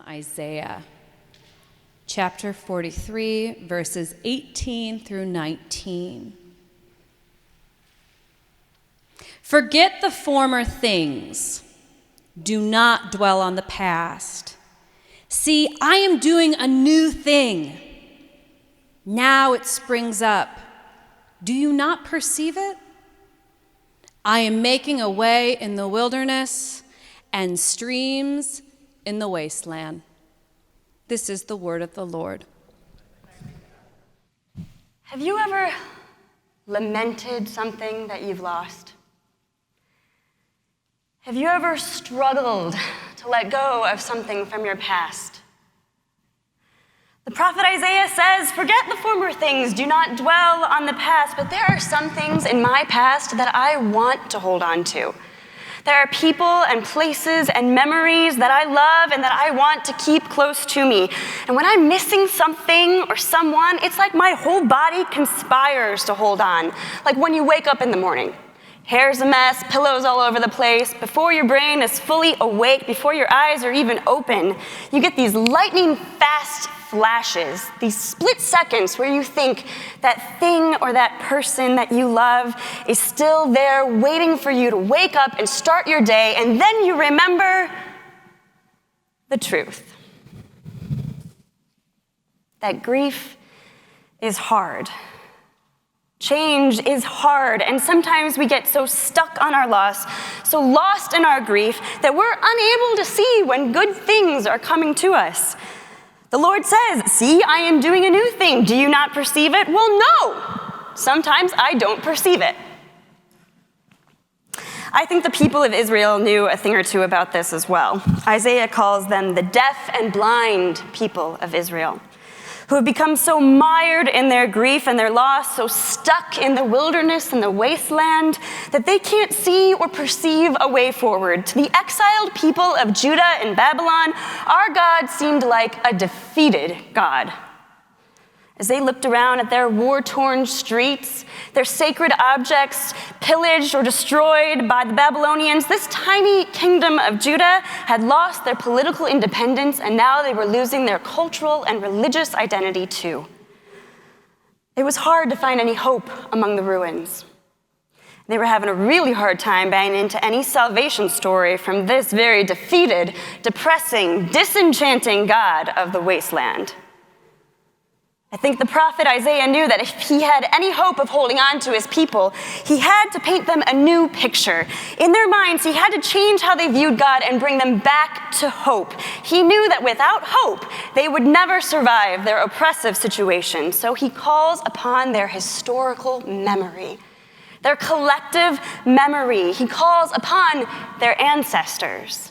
Isaiah chapter 43, verses 18 through 19. Forget the former things. Do not dwell on the past. See, I am doing a new thing. Now it springs up. Do you not perceive it? I am making a way in the wilderness and streams in the wasteland. This is the word of the Lord. Have you ever lamented something that you've lost? Have you ever struggled to let go of something from your past? The prophet Isaiah says, forget the former things, do not dwell on the past, but there are some things in my past that I want to hold on to. There are people and places and memories that I love and that I want to keep close to me. And when I'm missing something or someone, it's like my whole body conspires to hold on. Like when you wake up in the morning. Hair's a mess, pillows all over the place. Before your brain is fully awake, before your eyes are even open, you get these lightning fast flashes, these split seconds where you think that thing or that person that you love is still there waiting for you to wake up and start your day, and then you remember the truth. That grief is hard. Change is hard, and sometimes we get so stuck on our loss, so lost in our grief, that we're unable to see when good things are coming to us. The Lord says, see, I am doing a new thing. Do you not perceive it? Well, no. Sometimes I don't perceive it. I think the people of Israel knew a thing or two about this as well. Isaiah calls them the deaf and blind people of Israel, who have become so mired in their grief and their loss, so stuck in the wilderness and the wasteland, that they can't see or perceive a way forward. To the exiled people of Judah and Babylon, our God seemed like a defeated God. As they looked around at their war-torn streets, their sacred objects pillaged or destroyed by the Babylonians, this tiny kingdom of Judah had lost their political independence, and now they were losing their cultural and religious identity too. It was hard to find any hope among the ruins. They were having a really hard time buying into any salvation story from this very defeated, depressing, disenchanting God of the wasteland. I think the prophet Isaiah knew that if he had any hope of holding on to his people, he had to paint them a new picture. In their minds, he had to change how they viewed God and bring them back to hope. He knew that without hope, they would never survive their oppressive situation. So he calls upon their historical memory, their collective memory. He calls upon their ancestors.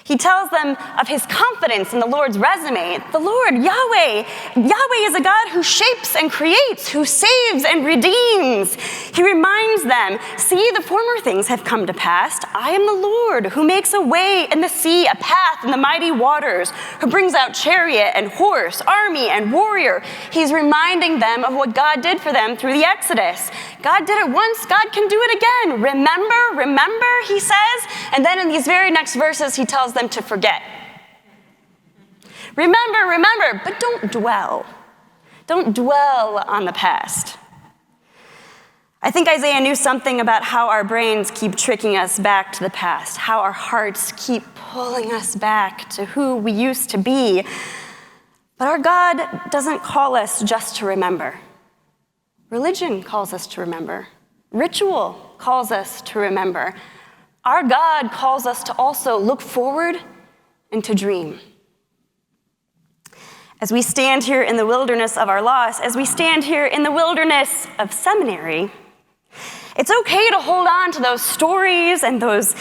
He tells them of his confidence in the Lord's resume. The Lord, Yahweh is a God who shapes and creates, who saves and redeems. He reminds them, see, the former things have come to pass. I am the Lord who makes a way in the sea, a path in the mighty waters, who brings out chariot and horse, army and warrior. He's reminding them of what God did for them through the Exodus. God did it once, God can do it again. Remember, he says. And then in these very next verses, he tells them to forget. Remember, but don't dwell. Don't dwell on the past. I think Isaiah knew something about how our brains keep tricking us back to the past, how our hearts keep pulling us back to who we used to be. But our God doesn't call us just to remember. Religion calls us to remember. Ritual calls us to remember. Our God calls us to also look forward and to dream. As we stand here in the wilderness of our loss, as we stand here in the wilderness of seminary, it's okay to hold on to those stories and those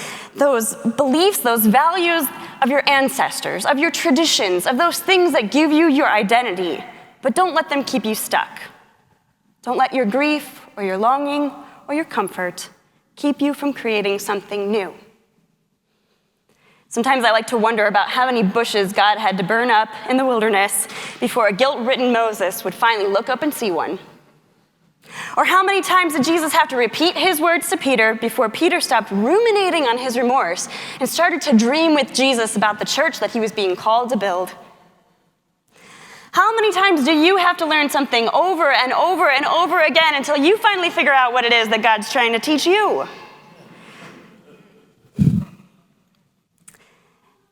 beliefs, those values of your ancestors, of your traditions, of those things that give you your identity, but don't let them keep you stuck. Don't let your grief or your longing or your comfort keep you from creating something new. Sometimes I like to wonder about how many bushes God had to burn up in the wilderness before a guilt-ridden Moses would finally look up and see one. Or how many times did Jesus have to repeat his words to Peter before Peter stopped ruminating on his remorse and started to dream with Jesus about the church that he was being called to build? How many times do you have to learn something over and over and over again until you finally figure out what it is that God's trying to teach you?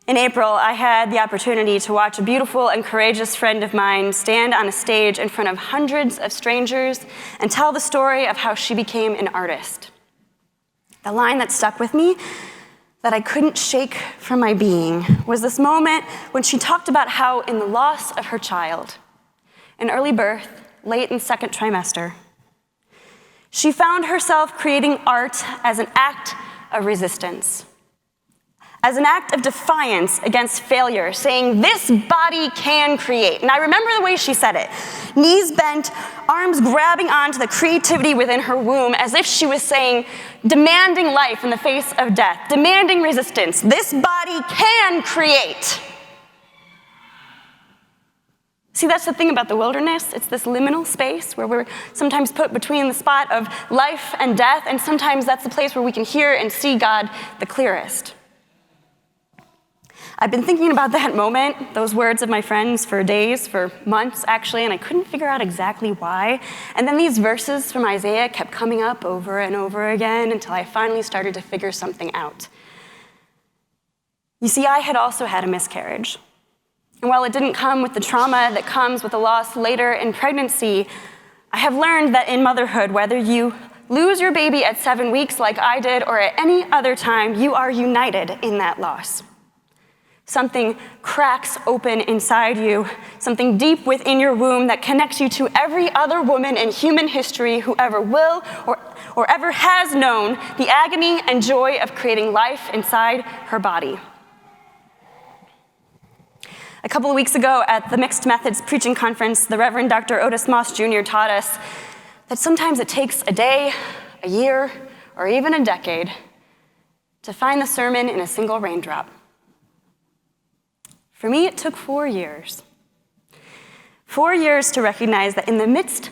In April, I had the opportunity to watch a beautiful and courageous friend of mine stand on a stage in front of hundreds of strangers and tell the story of how she became an artist. The line that stuck with me, that I couldn't shake from my being, was this moment when she talked about how in the loss of her child, an early birth, late in second trimester, she found herself creating art as an act of resistance, as an act of defiance against failure, saying, this body can create. And I remember the way she said it, knees bent, arms grabbing onto the creativity within her womb, as if she was saying, demanding life in the face of death, demanding resistance. This body can create. See, that's the thing about the wilderness. It's this liminal space where we're sometimes put between the spot of life and death, and sometimes that's the place where we can hear and see God the clearest. I've been thinking about that moment, those words of my friends, for days, for months actually, and I couldn't figure out exactly why. And then these verses from Isaiah kept coming up over and over again until I finally started to figure something out. You see, I had also had a miscarriage. And while it didn't come with the trauma that comes with a loss later in pregnancy, I have learned that in motherhood, whether you lose your baby at 7 weeks like I did or at any other time, you are united in that loss. Something cracks open inside you, something deep within your womb that connects you to every other woman in human history who ever will or ever has known the agony and joy of creating life inside her body. A couple of weeks ago at the Mixed Methods Preaching Conference, the Reverend Dr. Otis Moss Jr. taught us that sometimes it takes a day, a year, or even a decade to find the sermon in a single raindrop. For me, it took 4 years. 4 years to recognize that in the midst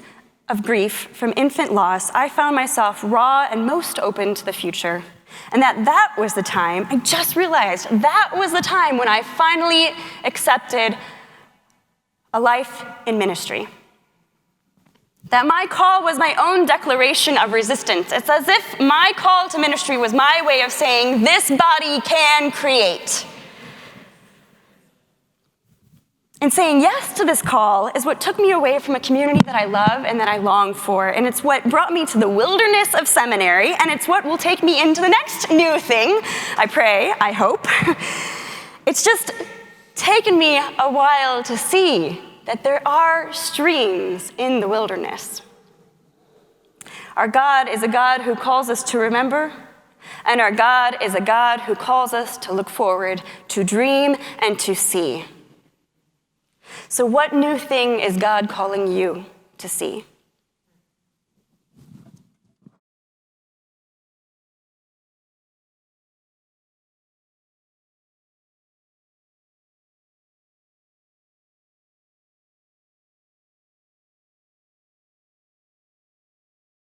of grief from infant loss, I found myself raw and most open to the future. And that was the time, I just realized, that was the time when I finally accepted a life in ministry. That my call was my own declaration of resistance. It's as if my call to ministry was my way of saying, this body can create. And saying yes to this call is what took me away from a community that I love and that I long for. And it's what brought me to the wilderness of seminary, and it's what will take me into the next new thing, I pray, I hope. It's just taken me a while to see that there are streams in the wilderness. Our God is a God who calls us to remember, and our God is a God who calls us to look forward, to dream, and to see. So what new thing is God calling you to see?